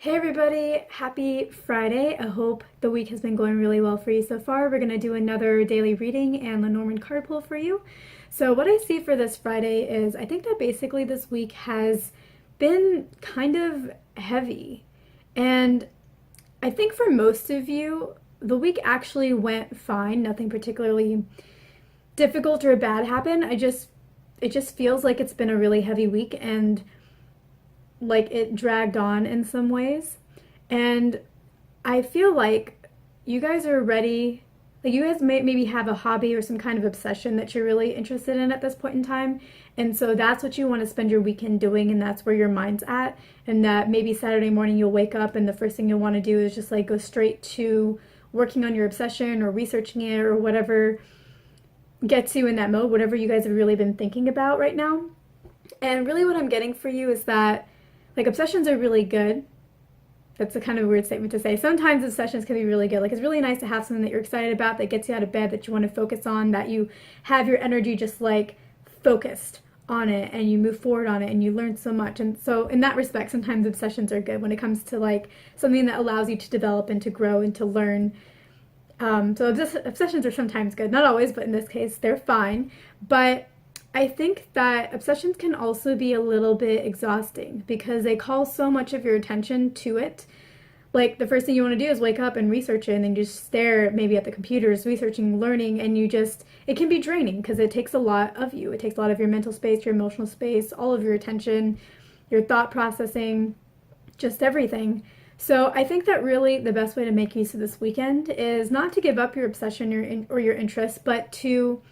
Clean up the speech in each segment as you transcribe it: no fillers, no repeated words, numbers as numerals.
Hey everybody, happy Friday. I hope the week has been going really well for you so far. We're going to do another daily reading and Lenormand card pull for you. So what I see for this Friday is I think that basically this week has been kind of heavy. And I think for most of you, the week actually went fine. Nothing particularly difficult or bad happened. It just feels like it's been a really heavy week and like it dragged on in some ways. And I feel like you guys are ready. Like you guys maybe have a hobby or some kind of obsession that you're really interested in at this point in time. And so that's what you want to spend your weekend doing, and that's where your mind's at. And that maybe Saturday morning you'll wake up and the first thing you'll want to do is just like go straight to working on your obsession or researching it or whatever gets you in that mode, whatever you guys have really been thinking about right now. And really what I'm getting for you is that like obsessions are really good. That's a kind of weird statement to say. Sometimes obsessions can be really good. Like it's really nice to have something that you're excited about, that gets you out of bed, that you want to focus on, that you have your energy just like focused on it and you move forward on it and you learn so much. And so in that respect, sometimes obsessions are good when it comes to like something that allows you to develop and to grow and to learn. So obsessions are sometimes good, not always, but in this case, they're fine. But I think that obsessions can also be a little bit exhausting because they call so much of your attention to it. Like the first thing you want to do is wake up and research it, and then you just stare maybe at the computers, researching, learning, and it can be draining because it takes a lot of you. It takes a lot of your mental space, your emotional space, all of your attention, your thought processing, just everything. So I think that really the best way to make use of this weekend is not to give up your obsession or your interest, but to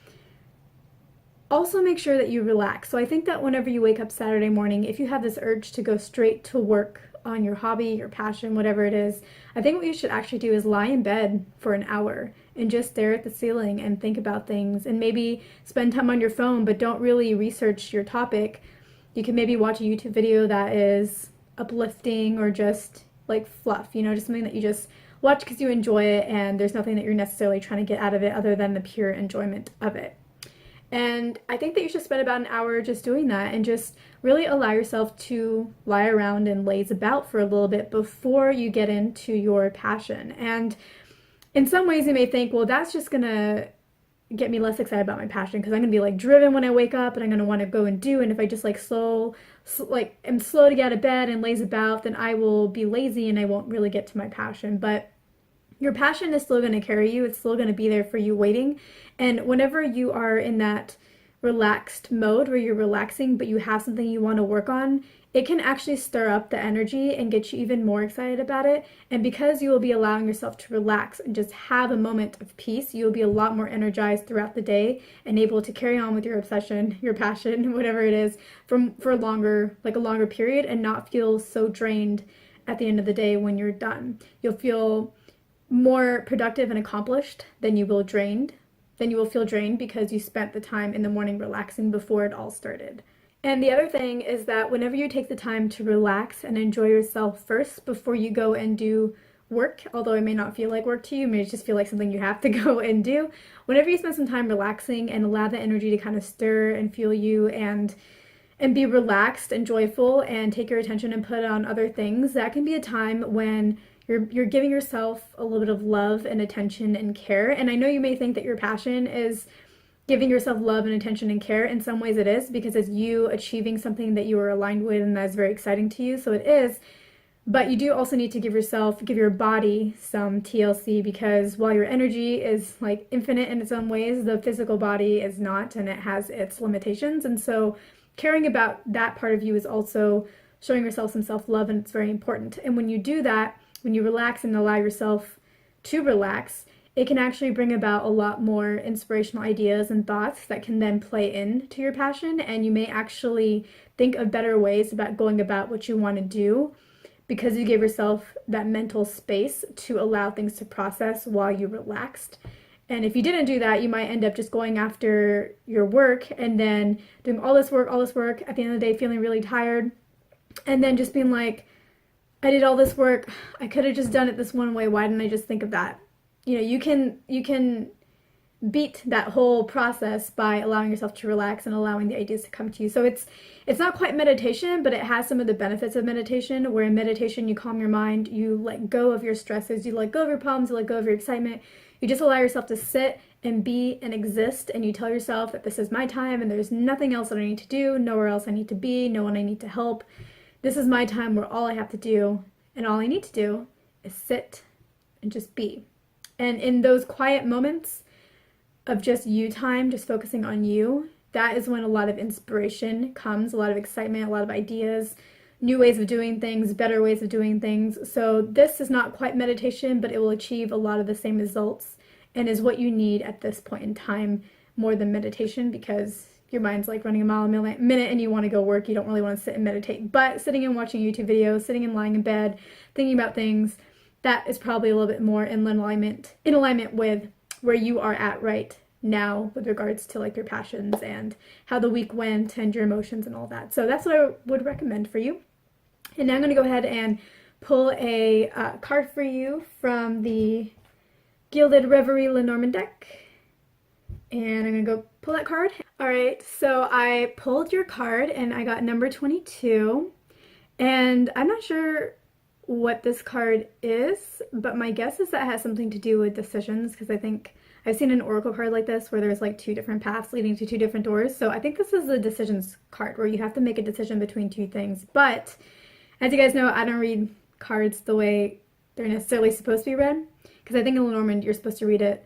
also make sure that you relax. So I think that whenever you wake up Saturday morning, if you have this urge to go straight to work on your hobby, your passion, whatever it is, I think what you should actually do is lie in bed for an hour and just stare at the ceiling and think about things, and maybe spend time on your phone, but don't really research your topic. You can maybe watch a YouTube video that is uplifting or just like fluff, just something that you just watch because you enjoy it and there's nothing that you're necessarily trying to get out of it other than the pure enjoyment of it. And I think that you should spend about an hour just doing that and just really allow yourself to lie around and laze about for a little bit before you get into your passion. And in some ways you may think, well, that's just gonna get me less excited about my passion because I'm gonna be like driven when I wake up and I'm gonna want to go and do. And if I just like am slow to get out of bed and laze about, then I will be lazy and I won't really get to my passion. But your passion is still going to carry you. It's still going to be there for you waiting. And whenever you are in that relaxed mode where you're relaxing, but you have something you want to work on, it can actually stir up the energy and get you even more excited about it. And because you will be allowing yourself to relax and just have a moment of peace, you will be a lot more energized throughout the day and able to carry on with your obsession, your passion, whatever it is, for a longer period, and not feel so drained at the end of the day when you're done. You'll feel more productive and accomplished than you will feel drained because you spent the time in the morning relaxing before it all started. And the other thing is that whenever you take the time to relax and enjoy yourself first before you go and do work, although it may not feel like work to you, it may just feel like something you have to go and do, whenever you spend some time relaxing and allow the energy to kind of stir and fuel you and be relaxed and joyful and take your attention and put it on other things, that can be a time when you're giving yourself a little bit of love and attention and care. And I know you may think that your passion is giving yourself love and attention and care. In some ways it is, because it's you achieving something that you are aligned with and that's very exciting to you. So it is. But you do also need to give your body some TLC, because while your energy is like infinite in its own ways, the physical body is not, and it has its limitations. And so caring about that part of you is also showing yourself some self-love, and it's very important. And when you do that, when you relax and allow yourself to relax, it can actually bring about a lot more inspirational ideas and thoughts that can then play into your passion, and you may actually think of better ways about going about what you want to do because you gave yourself that mental space to allow things to process while you relaxed. And if you didn't do that, you might end up just going after your work and then doing all this work, at the end of the day feeling really tired, and then just being like, I did all this work, I could have just done it this one way, why didn't I just think of that? You can beat that whole process by allowing yourself to relax and allowing the ideas to come to you. So it's not quite meditation, but it has some of the benefits of meditation, where in meditation you calm your mind, you let go of your stresses, you let go of your problems, you let go of your excitement. You just allow yourself to sit and be and exist, and you tell yourself that this is my time and there's nothing else that I need to do, nowhere else I need to be, no one I need to help. This is my time where all I have to do and all I need to do is sit and just be. And in those quiet moments of just you time, just focusing on you, that is when a lot of inspiration comes, a lot of excitement, a lot of ideas, new ways of doing things, better ways of doing things. So this is not quite meditation, but it will achieve a lot of the same results and is what you need at this point in time more than meditation, because your mind's like running a mile a minute and you want to go work. You don't really want to sit and meditate. But sitting and watching YouTube videos, sitting and lying in bed, thinking about things, that is probably a little bit more in alignment with where you are at right now with regards to like your passions and how the week went and your emotions and all that. So that's what I would recommend for you. And now I'm going to go ahead and pull a card for you from the Gilded Reverie Lenormand deck. And I'm going to go pull that card. All right, so I pulled your card and I got number 22. And I'm not sure what this card is, but my guess is that it has something to do with decisions, because I think I've seen an oracle card like this where there's like two different paths leading to two different doors. So I think this is a decisions card where you have to make a decision between two things. But as you guys know, I don't read cards the way they're necessarily supposed to be read, because I think in Lenormand you're supposed to read it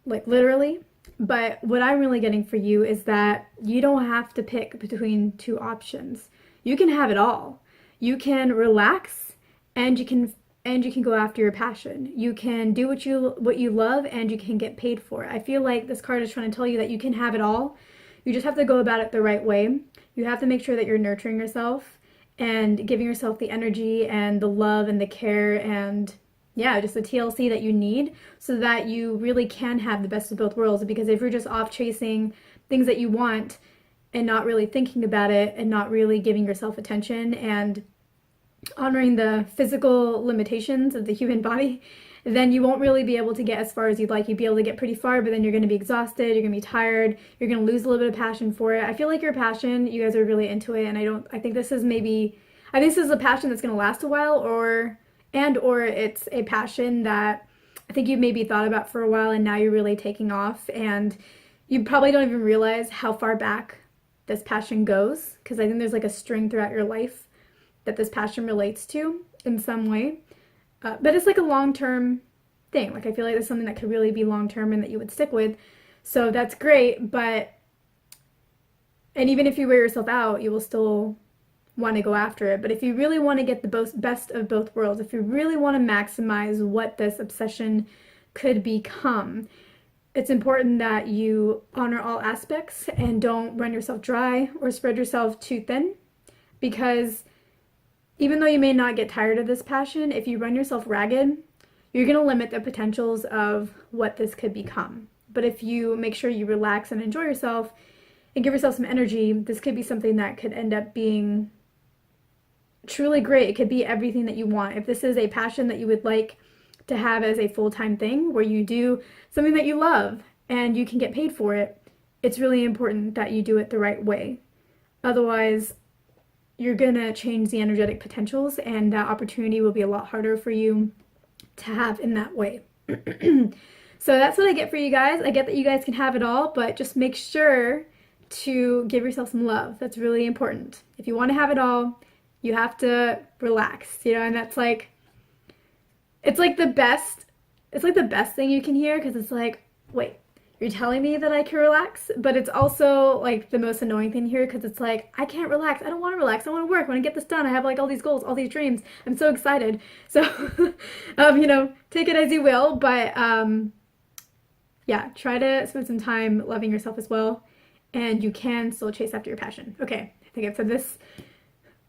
like literally. But what I'm really getting for you is that you don't have to pick between two options. You can have it all. You can relax and you can go after your passion. You can do what you love and you can get paid for it. I feel like this card is trying to tell you that you can have it all. You just have to go about it the right way. You have to make sure that you're nurturing yourself and giving yourself the energy and the love and the care and yeah, just the TLC that you need so that you really can have the best of both worlds. Because if you're just off chasing things that you want and not really thinking about it and not really giving yourself attention and honoring the physical limitations of the human body, then you won't really be able to get as far as you'd like. You'd be able to get pretty far, but then you're going to be exhausted, you're going to be tired, you're going to lose a little bit of passion for it. I feel like your passion, you guys are really into it, and I think this is a passion that's going to last a while, or it's a passion that I think you maybe thought about for a while and now you're really taking off, and you probably don't even realize how far back this passion goes, because I think there's like a string throughout your life that this passion relates to in some way. But it's like a long-term thing. Like I feel like it's something that could really be long-term and that you would stick with. So that's great, and even if you wear yourself out, you will still want to go after it. But if you really want to get the best of both worlds, if you really want to maximize what this obsession could become, it's important that you honor all aspects and don't run yourself dry or spread yourself too thin, because even though you may not get tired of this passion, if you run yourself ragged, you're going to limit the potentials of what this could become. But if you make sure you relax and enjoy yourself and give yourself some energy, this could be something that could end up being truly great. It could be everything that you want. If this is a passion that you would like to have as a full-time thing where you do something that you love and you can get paid for it, it's really important that you do it the right way. Otherwise, you're gonna change the energetic potentials and that opportunity will be a lot harder for you to have in that way. So that's what I get for you guys. I get that you guys can have it all, but just make sure to give yourself some love. That's really important. If you want to have it all, you have to relax, and that's like, it's like the best thing you can hear, because it's like, wait, you're telling me that I can relax? But it's also like the most annoying thing here, because it's like, I can't relax. I don't want to relax. I want to work. I want to get this done. I have like all these goals, all these dreams. I'm so excited. So, take it as you will, but yeah, try to spend some time loving yourself as well, and you can still chase after your passion. Okay, I think I've said this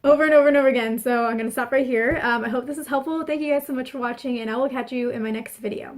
over and over and over again, so I'm going to stop right here. I hope this is helpful. Thank you guys so much for watching, and I will catch you in my next video.